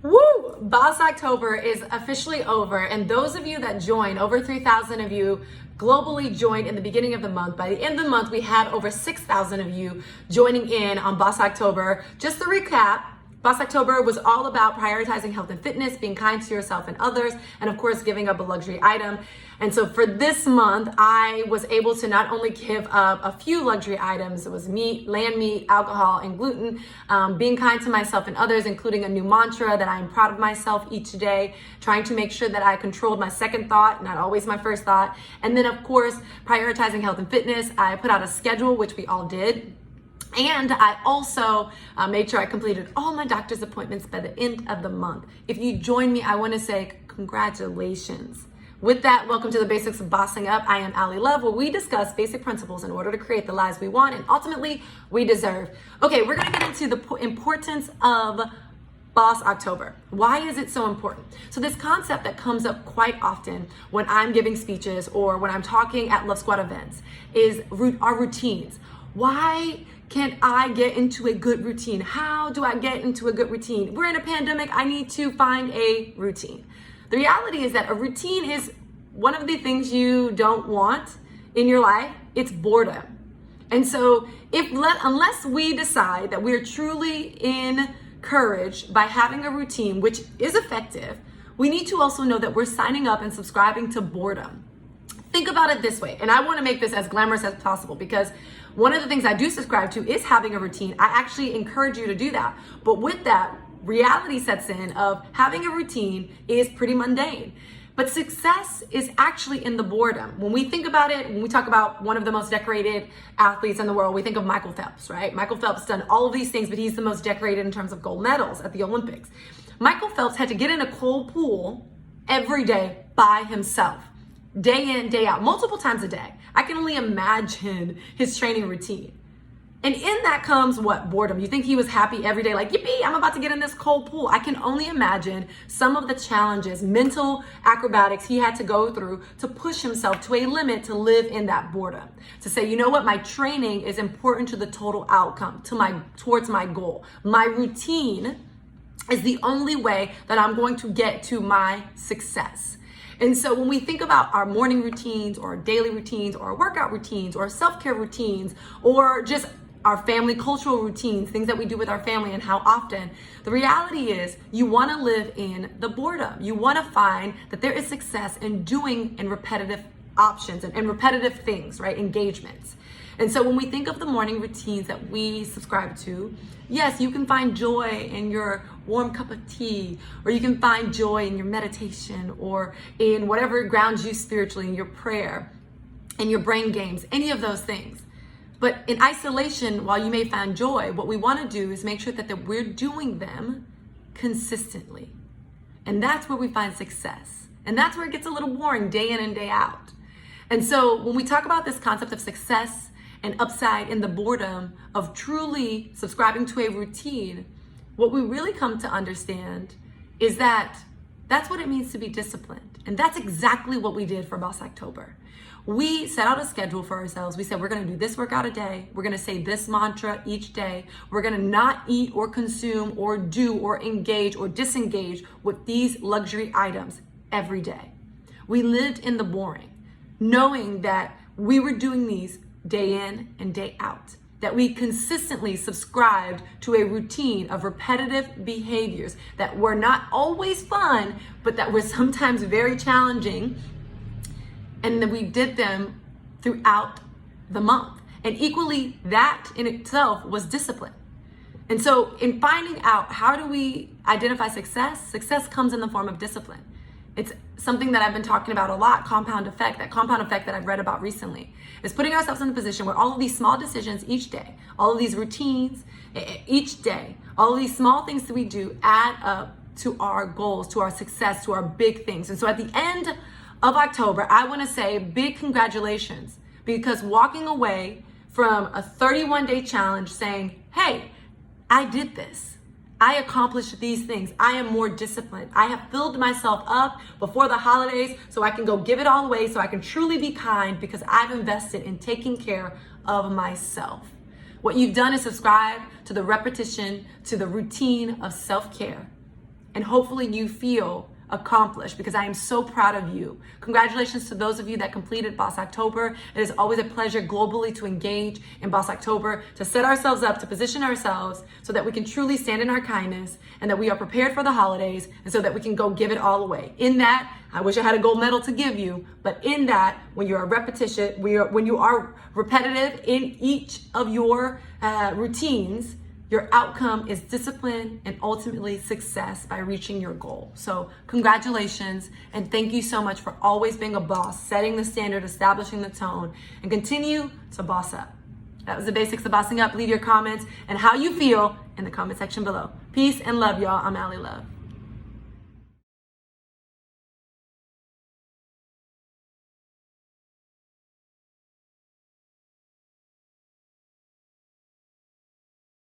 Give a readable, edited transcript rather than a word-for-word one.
Woo! Boss October is officially over, and those of you that joined, over 3,000 of you globally joined in the beginning of the month. By the end of the month, we had over 6,000 of you joining in on Boss October. Just to recap, Boss October was all about prioritizing health and fitness, being kind to yourself and others, and of course, giving up a luxury item. And so for this month, I was able to not only give up a few luxury items, it was meat, land meat, alcohol, and gluten, being kind to myself and others, including a new mantra that I am proud of myself each day, trying to make sure that I controlled my second thought, not always my first thought. And then of course, prioritizing health and fitness. I put out a schedule, which we all did. And I also made sure I completed all my doctor's appointments by the end of the month. If you join me, I want to say congratulations. With that, welcome to the Basics of Bossing Up. I am Allie Love, where we discuss basic principles in order to create the lives we want and ultimately we deserve. Okay, we're going to get into the importance of Boss October. Why is it so important? So this concept that comes up quite often when I'm giving speeches or when I'm talking at Love Squad events is our routines. Why can't I get into a good routine? How do I get into a good routine? We're in a pandemic. I need to find a routine. The reality is that a routine is one of the things you don't want in your life. It's boredom. And so unless we decide that we're truly encouraged by having a routine, which is effective, we need to also know that we're signing up and subscribing to boredom. Think about it this way, and I want to make this as glamorous as possible because one of the things I do subscribe to is having a routine. I actually encourage you to do that. But with that, reality sets in of having a routine is pretty mundane. But success is actually in the boredom. When we think about it, when we talk about one of the most decorated athletes in the world, we think of Michael Phelps, right? Michael Phelps done all of these things, but he's the most decorated in terms of gold medals at the Olympics. Michael Phelps had to get in a cold pool every day by himself. Day in, day out, multiple times a day. I can only imagine his training routine. And in that comes what? Boredom. You think he was happy every day, like, yippee, I'm about to get in this cold pool. I can only imagine some of the challenges, mental acrobatics he had to go through to push himself to a limit to live in that boredom. To say, you know what, my training is important to the total outcome, towards my goal. My routine is the only way that I'm going to get to my success. And so when we think about our morning routines or our daily routines or our workout routines or self-care routines or just our family cultural routines, things that we do with our family and how often, the reality is you want to live in the boredom. You want to find that there is success in doing in repetitive options and repetitive things, right? Engagements. And so when we think of the morning routines that we subscribe to, yes, you can find joy in your warm cup of tea, or you can find joy in your meditation, or in whatever grounds you spiritually, in your prayer, in your brain games, any of those things. But in isolation, while you may find joy, what we want to do is make sure that we're doing them consistently. And that's where we find success. And that's where it gets a little boring day in and day out. And so when we talk about this concept of success and upside in the boredom of truly subscribing to a routine, what we really come to understand is that that's what it means to be disciplined. And that's exactly what we did for Boss October. We set out a schedule for ourselves. We said, we're going to do this workout a day. We're going to say this mantra each day. We're going to not eat or consume or do or engage or disengage with these luxury items every day. We lived in the boring, knowing that we were doing these day in and day out, that we consistently subscribed to a routine of repetitive behaviors that were not always fun, but that were sometimes very challenging, and that we did them throughout the month. And equally, that in itself was discipline. And so in finding out how do we identify success comes in the form of discipline. It's something that I've been talking about a lot, compound effect, that compound effect that I've read about recently, is putting ourselves in a position where all of these small decisions each day, all of these routines each day, all of these small things that we do add up to our goals, to our success, to our big things. And so at the end of October, I want to say big congratulations, because walking away from a 31-day challenge saying, hey, I did this. I accomplished these things. I am more disciplined. I have filled myself up before the holidays so I can go give it all away, so I can truly be kind because I've invested in taking care of myself. What you've done is subscribe to the repetition, to the routine of self-care. and hopefully you feel accomplished, because I am so proud of you. Congratulations to those of you that completed Boss October. It is always a pleasure globally to engage in Boss October, to set ourselves up, to position ourselves so that we can truly stand in our kindness and that we are prepared for the holidays, and so that we can go give it all away. In that, I wish I had a gold medal to give you, but in that, when you are repetitive in each of your routines, your outcome is discipline and ultimately success by reaching your goal. So congratulations, and thank you so much for always being a boss, setting the standard, establishing the tone, and continue to boss up. That was the basics of bossing up. Leave your comments and how you feel in the comment section below. Peace and love, y'all. I'm Allie Love.